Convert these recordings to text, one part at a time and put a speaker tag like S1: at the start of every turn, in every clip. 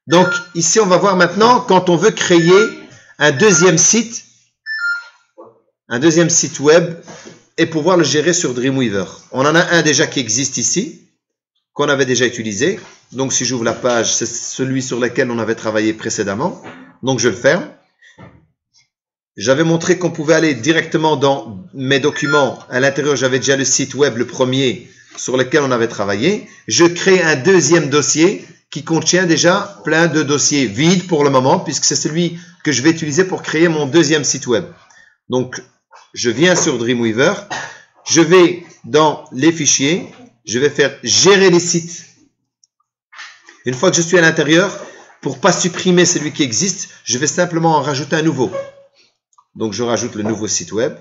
S1: Donc, ici, on va voir maintenant quand on veut créer un deuxième site web et pouvoir le gérer sur Dreamweaver. On en a un déjà qui existe ici, qu'on avait déjà utilisé. Donc, si j'ouvre la page, c'est celui sur lequel on avait travaillé précédemment. Donc, je le ferme. J'avais montré qu'on pouvait aller directement dans mes documents. À l'intérieur, j'avais déjà le site web, le premier, sur lequel on avait travaillé. Je crée un deuxième dossier qui contient déjà plein de dossiers vides pour le moment, puisque c'est celui que je vais utiliser pour créer mon deuxième site web. Donc, je viens sur Dreamweaver, je vais dans les fichiers, je vais faire gérer les sites. Une fois que je suis à l'intérieur, pour ne pas supprimer celui qui existe, je vais simplement en rajouter un nouveau. Donc, je rajoute le nouveau site web.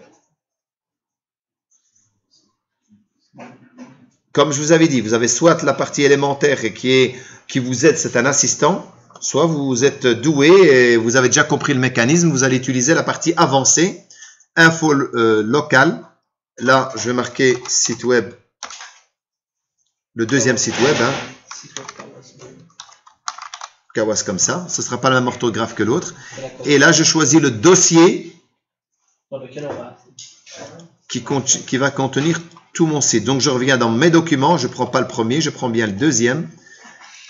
S1: Comme je vous avais dit, vous avez soit la partie élémentaire et qui vous aide, c'est un assistant, soit vous êtes doué et vous avez déjà compris le mécanisme, vous allez utiliser la partie avancée, info locale. Là, je vais marquer site web, le deuxième site web, Kawas comme ça, ce ne sera pas la même orthographe que l'autre. Et là, je choisis le dossier qui va contenir tout mon site. Donc, je reviens dans mes documents, je ne prends pas le premier, je prends bien le deuxième.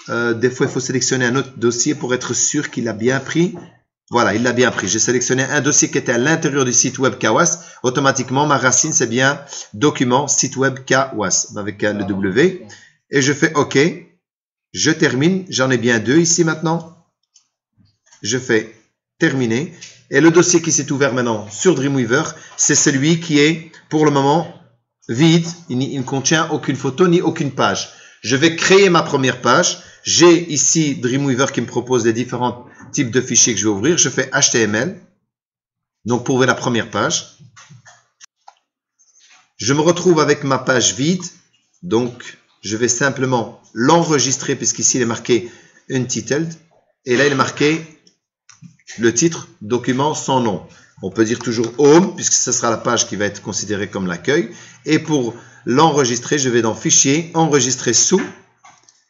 S1: Des fois, il faut sélectionner un autre dossier pour être sûr qu'il a bien pris. Voilà, il l'a bien pris. J'ai sélectionné un dossier qui était à l'intérieur du site web Kawas. Automatiquement, ma racine, c'est bien document site web Kawas avec le W. Et je fais OK. Je termine. J'en ai bien deux ici maintenant. Je fais terminer. Et le dossier qui s'est ouvert maintenant sur Dreamweaver, c'est celui qui est pour le moment vide. Il ne contient aucune photo ni aucune page. Je vais créer ma première page. J'ai ici Dreamweaver qui me propose les différents types de fichiers que je vais ouvrir. Je fais HTML. Donc, pour ouvrir la première page. Je me retrouve avec ma page vide. Donc, je vais simplement l'enregistrer puisqu'ici, il est marqué Untitled. Et là, il est marqué le titre, document sans nom. On peut dire toujours Home puisque ce sera la page qui va être considérée comme l'accueil. Et pour l'enregistrer, je vais dans Fichier, Enregistrer sous.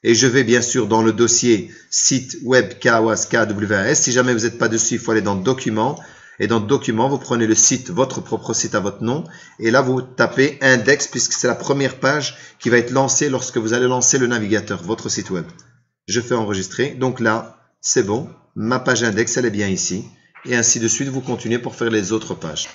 S1: Et je vais bien sûr dans le dossier site web Kawas KWAS. Si jamais vous n'êtes pas dessus, il faut aller dans Documents. Et dans Documents, vous prenez le site, votre propre site à votre nom. Et là, vous tapez Index puisque c'est la première page qui va être lancée lorsque vous allez lancer le navigateur, votre site web. Je fais enregistrer. Donc là, c'est bon. Ma page index, elle est bien ici. Et ainsi de suite, vous continuez pour faire les autres pages.